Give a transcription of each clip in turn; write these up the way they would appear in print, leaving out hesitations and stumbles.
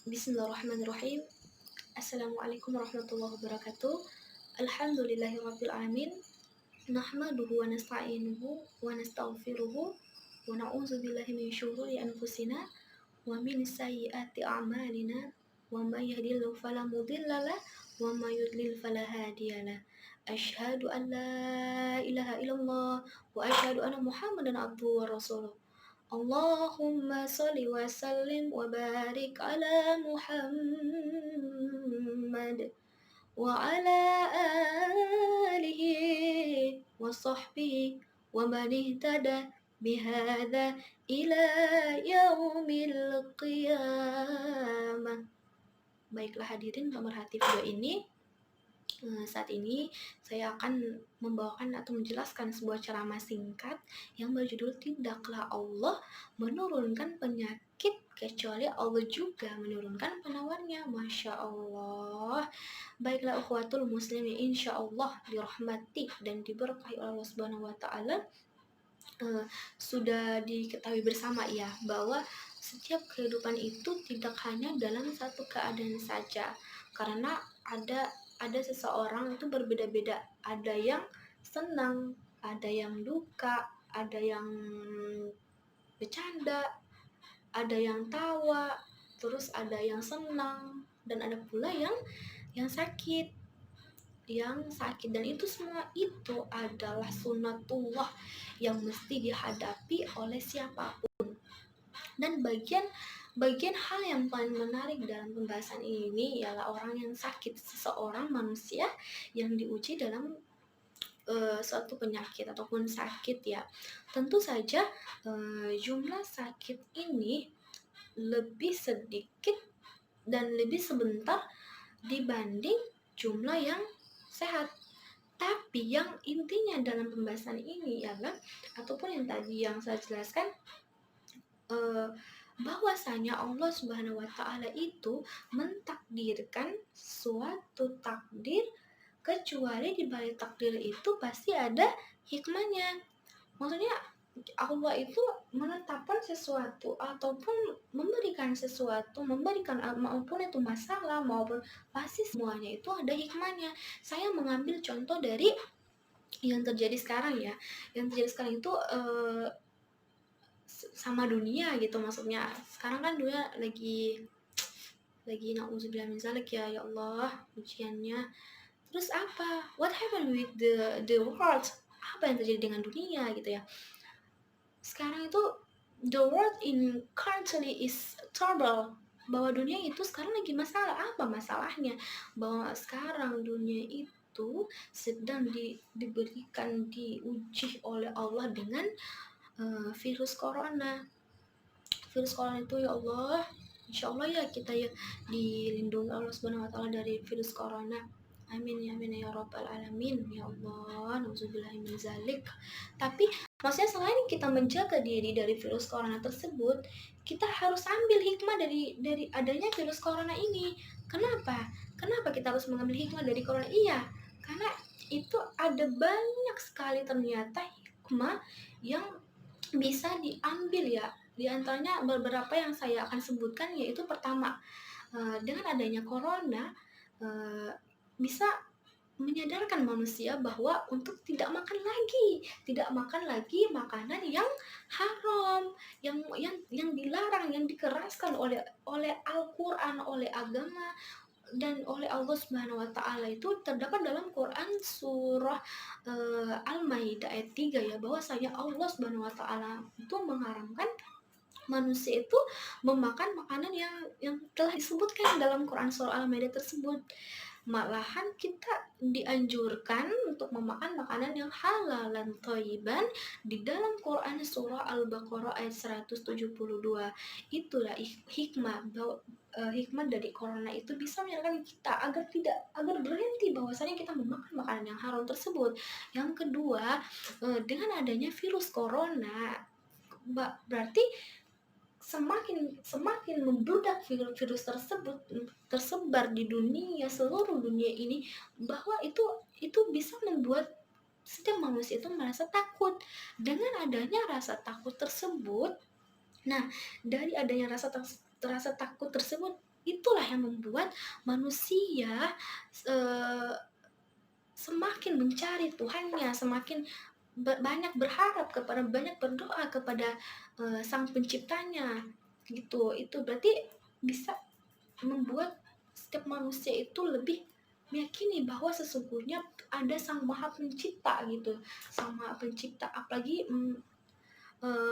Bismillahirrahmanirrahim. Assalamualaikum warahmatullahi wabarakatuh. Alhamdulillahirabbil alamin. Nahmaduhu wa nasta'inuhu wa nastaghfiruhu wa na'udzu billahi min syururi anfusina wa min sayyiati a'malina. Wa may yahdihillahu fala mudilla lahu wa may yudlil fala hadiyalah. Asyhadu an la ilaha illallah wa asyhadu anna Muhammadan abduhu wa rasuluh. Allahumma sholli wa sallim wa barik ala Muhammad wa ala alihi wa sahbihi wa man ihtada bihadza ila yaumil qiyamah. Baiklah hadirin pemerhati video ini, saat ini saya akan membawakan atau menjelaskan sebuah ceramah singkat yang berjudul Tidaklah Allah menurunkan penyakit kecuali Allah juga menurunkan penawarnya. Masya Allah. Baiklah ukhuwatul muslimin, insya Allah dirahmati dan diberkahi oleh Allah Subhanahu wa Ta'ala. Sudah diketahui bersama ya bahwa setiap kehidupan itu tidak hanya dalam satu keadaan saja, karena ada seseorang itu berbeda-beda, ada yang senang, ada yang duka, ada yang bercanda, ada yang tawa, terus ada yang senang, dan ada pula yang sakit, dan itu semua itu adalah sunatullah yang mesti dihadapi oleh siapapun. Dan bagian hal yang paling menarik dalam pembahasan ini ialah orang yang sakit, seseorang manusia yang diuji dalam suatu penyakit ataupun sakit ya. Tentu saja jumlah sakit ini lebih sedikit dan lebih sebentar dibanding jumlah yang sehat. Tapi yang intinya dalam pembahasan ini ialah, ataupun yang tadi yang saya jelaskan, bahwasanya Allah Subhanahu wa Ta'ala itu mentakdirkan suatu takdir, kecuali di balik takdir itu pasti ada hikmahnya. Maksudnya Allah itu menetapkan sesuatu ataupun memberikan sesuatu, maupun itu masalah maupun pasti semuanya itu ada hikmahnya. Saya mengambil contoh dari yang terjadi sekarang ya. Yang terjadi sekarang itu sama dunia gitu, maksudnya sekarang kan dunia lagi na'udzubillah min zalik ya Allah ujiannya. Terus apa? What happened with the world? Apa yang terjadi dengan dunia gitu ya? Sekarang itu the world in currently is trouble. Bahwa dunia itu sekarang lagi masalah. Apa masalahnya? Bahwa sekarang dunia itu sedang diberikan, diuji oleh Allah dengan virus corona. Virus corona itu ya Allah, insya Allah ya kita ya dilindungi Allah Subhanahu wa Ta'ala dari virus corona. Amin ya amin ya rabbal alamin ya Allah. Nauzubillahi min zalik. Tapi maksudnya selain kita menjaga diri dari virus corona tersebut, kita harus ambil hikmah dari adanya virus corona ini. Kenapa kita harus mengambil hikmah dari corona? Iya, karena itu ada banyak sekali ternyata hikmah yang bisa diambil ya. Di antaranya beberapa yang saya akan sebutkan, yaitu pertama, dengan adanya corona bisa menyadarkan manusia bahwa untuk tidak makan lagi makanan yang haram, yang dilarang, yang dikeraskan oleh Al-Qur'an, oleh agama dan oleh Allah Subhanahu wa Ta'ala. Itu terdapat dalam Quran surah Al-Maidah ayat 3 ya, bahwasanya Allah Subhanahu wa Ta'ala itu mengharamkan manusia itu memakan makanan yang telah disebutkan dalam Quran surah Al-Maidah tersebut. Malahan kita dianjurkan untuk memakan makanan yang halal dan thayyiban di dalam Quran surah Al-Baqarah ayat 172. Itulah hikmah hikmah dari corona itu bisa menyadarkan kita agar berhenti bahwasanya kita memakan makanan yang haram tersebut. Yang kedua, dengan adanya virus corona berarti semakin membludak virus tersebut tersebar di dunia, seluruh dunia ini, bahwa itu bisa membuat setiap manusia itu merasa takut. Dengan adanya rasa takut tersebut, nah dari adanya rasa takut tersebut itulah yang membuat manusia eh, semakin mencari Tuhannya, semakin banyak berharap kepada, banyak berdoa kepada Sang Penciptanya gitu. Itu berarti bisa membuat setiap manusia itu lebih meyakini bahwa sesungguhnya ada Sang Maha Pencipta gitu, Sang Maha Pencipta. Apalagi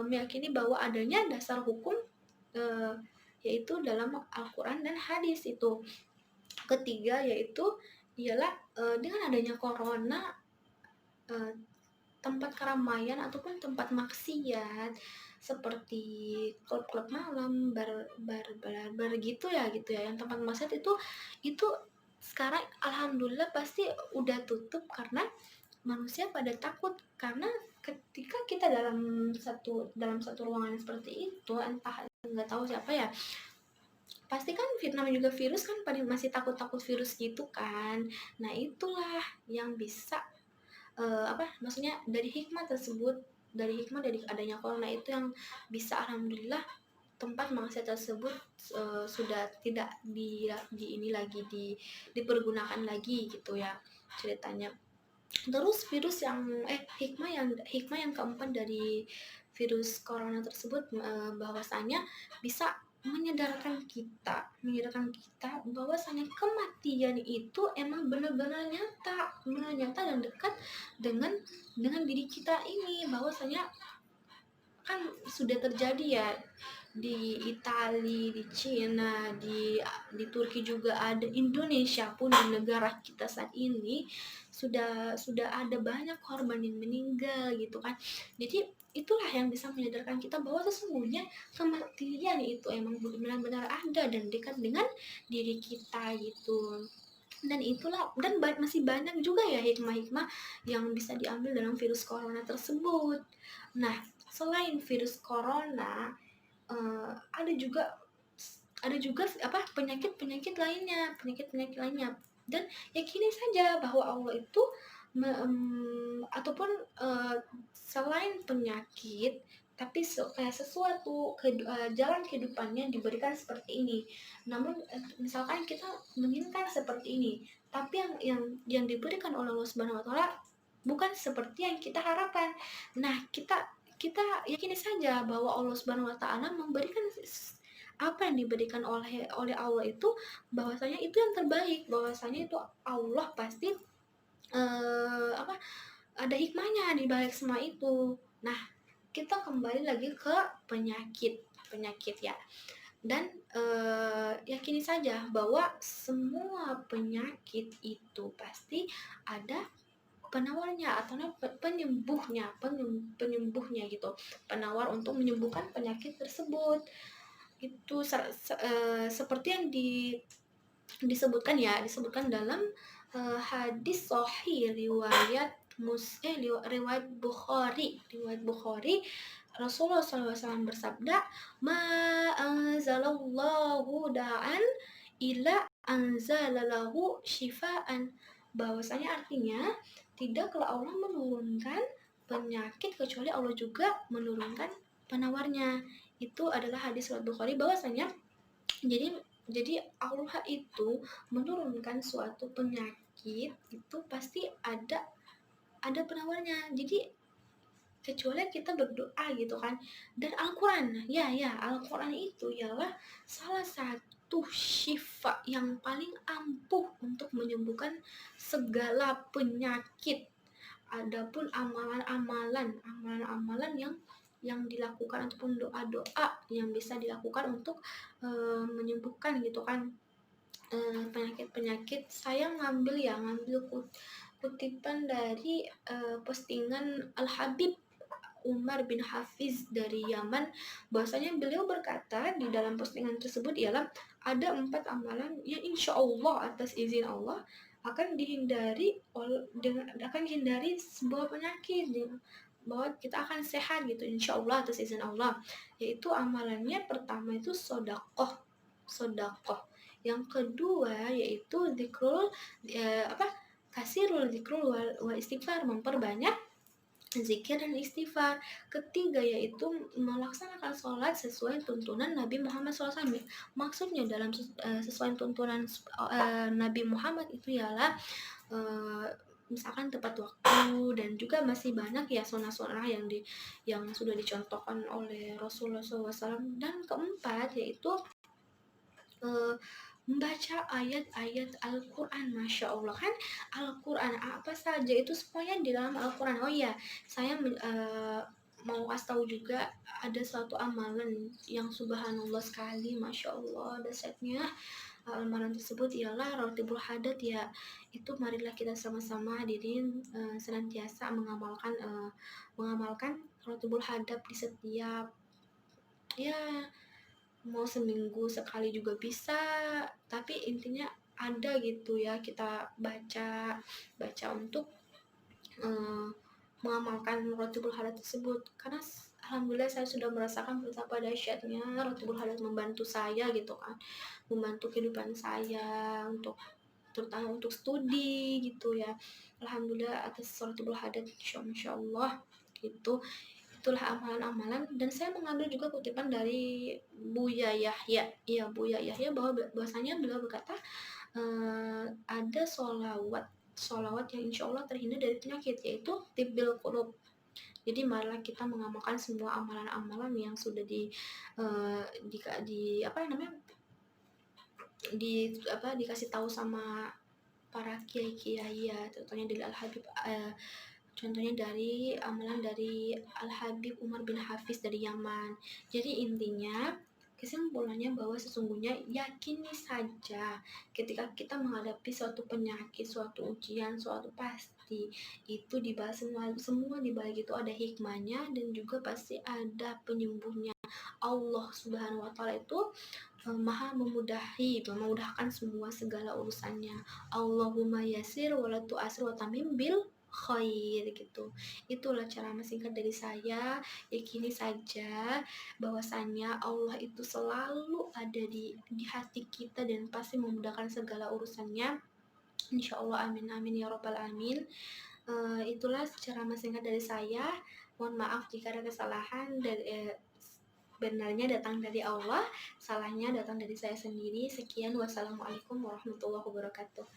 meyakini bahwa adanya dasar hukum eh, yaitu dalam Al-Quran dan hadis itu. Ketiga yaitu ialah dengan adanya corona, eh, tempat keramaian ataupun tempat maksiat seperti klub-klub malam, bar gitu ya yang tempat maksiat itu sekarang alhamdulillah pasti udah tutup karena manusia pada takut. Karena ketika kita dalam satu ruangan seperti itu, entah nggak tahu siapa ya, pasti kan namanya juga virus kan, pada masih takut-takut virus gitu kan. Nah itulah yang bisa maksudnya dari hikmah tersebut, dari adanya corona itu yang bisa alhamdulillah tempat maksiat tersebut sudah tidak di ini lagi dipergunakan lagi gitu ya ceritanya. Terus virus yang hikmah yang keempat dari virus corona tersebut, bahwasanya bisa menyadarkan kita bahwasanya kematian itu emang benar-benar nyata dan dekat dengan diri kita ini. Bahwasanya kan sudah terjadi ya di Italia, di Cina, di Turki juga ada, Indonesia pun di negara kita saat ini sudah ada banyak korban yang meninggal gitu kan. Jadi itulah yang bisa menyadarkan kita bahwa sesungguhnya kematian itu emang benar-benar ada dan dekat dengan diri kita gitu. Dan itulah, dan masih banyak juga ya hikmah-hikmah yang bisa diambil dalam virus corona tersebut. Nah, selain virus corona, ada juga penyakit-penyakit lainnya. Dan yakini saja bahwa Allah itu ataupun selain penyakit, tapi kayak sesuatu jalan kehidupannya diberikan seperti ini. Namun misalkan kita menginginkan seperti ini, tapi yang diberikan oleh Allah Subhanahu Wa Taala bukan seperti yang kita harapkan. Nah, kita yakini saja bahwa Allah Subhanahu Wa Taala memberikan apa yang diberikan oleh Allah itu, bahwasanya itu yang terbaik, bahwasanya itu Allah pasti ada hikmahnya di balik semua itu. Nah, kita kembali lagi ke penyakit ya. Dan yakini saja bahwa semua penyakit itu pasti ada penawarnya atau penyembuhnya gitu, penawar untuk menyembuhkan penyakit tersebut. Itu seperti yang disebutkan dalam hadis sahih riwayat Bukhari. Rasulullah SAW bersabda, ma anzalallahu da'an ila anzalalahu shifaan. Bahwasanya artinya tidaklah Allah menurunkan penyakit kecuali Allah juga menurunkan penawarnya. Itu adalah hadis riwayat Bukhari, bahwasanya jadi Allah itu menurunkan suatu penyakit itu pasti ada penawarnya. Jadi kecuali kita berdoa gitu kan. Dan Al-Quran Al-Quran itu ialah salah satu syifa yang paling ampuh untuk menyembuhkan segala penyakit. Adapun amalan-amalan yang dilakukan ataupun doa-doa yang bisa dilakukan untuk menyembuhkan gitu kan penyakit-penyakit. Saya ngambil kutipan dari postingan Al-Habib Umar bin Hafiz dari Yaman. Bahwasanya beliau berkata di dalam postingan tersebut ialah ada 4 amalan yang insya Allah atas izin Allah akan dihindari sebuah penyakit, bahwa kita akan sehat gitu insya Allah atas izin Allah. Yaitu amalannya pertama itu sodakoh. Yang kedua yaitu kasirul zikrul wa istighfar, memperbanyak zikir dan istighfar. Ketiga yaitu melaksanakan sholat sesuai tuntunan Nabi Muhammad SAW. Maksudnya dalam sesuai tuntunan Nabi Muhammad itu ialah eh, misalkan tepat waktu, dan juga masih banyak ya sunnah-sunnah yang sudah dicontohkan oleh Rasulullah SAW. Dan keempat yaitu eh, membaca ayat-ayat Al-Quran. Masya Allah, kan Al-Quran apa saja itu semuanya di dalam Al-Quran. Oh iya, saya mau kasih tahu juga ada suatu amalan yang subhanallah sekali, Masya Allah dahsyatnya. Amalan tersebut ialah Rotibul Hadat ya. Itu marilah kita sama-sama hadirin senantiasa mengamalkan Rotibul Hadat di setiap, ya, mau seminggu sekali juga bisa, tapi intinya ada gitu ya, kita baca baca untuk eh, mengamalkan Rotibul Halal tersebut. Karena alhamdulillah saya sudah merasakan betapa dahsyatnya Rotibul Halal membantu saya gitu kan, membantu kehidupan saya untuk, terutama untuk studi gitu ya. Alhamdulillah atas Rotibul Hadat, insya Allah gitu. Itulah amalan-amalan. Dan saya mengambil juga kutipan dari Buya Yahya, iya Buya Yahya, bahwasanya beliau berkata ada solawat yang insya Allah terhindar dari penyakit, yaitu tibbil qulub. Jadi marilah kita mengamalkan semua amalan-amalan yang sudah di apa namanya, dikasih tahu sama para kiai-kiai ya, contohnya dari Al Habib, contohnya dari amalan dari Al Habib Umar bin Hafiz dari Yaman. Jadi intinya kesimpulannya bahwa sesungguhnya yakini saja, ketika kita menghadapi suatu penyakit, suatu ujian, suatu pasti itu dibahas semua di balik itu ada hikmahnya, dan juga pasti ada penyembuhnya. Allah Subhanahu wa taala itu maha memudahkan semua segala urusannya. Allahumma yasir wala tu'asir wa tamim bil khair gitu. Itulah cara singkat dari saya. Yakini saja bahwasanya Allah itu selalu ada di hati kita dan pasti memudahkan segala urusannya. Insya Allah, amin amin ya robbal alamin. Itulah cara singkat dari saya. Mohon maaf jika ada kesalahan, dan benarnya datang dari Allah, salahnya datang dari saya sendiri. Sekian, wassalamualaikum warahmatullahi wabarakatuh.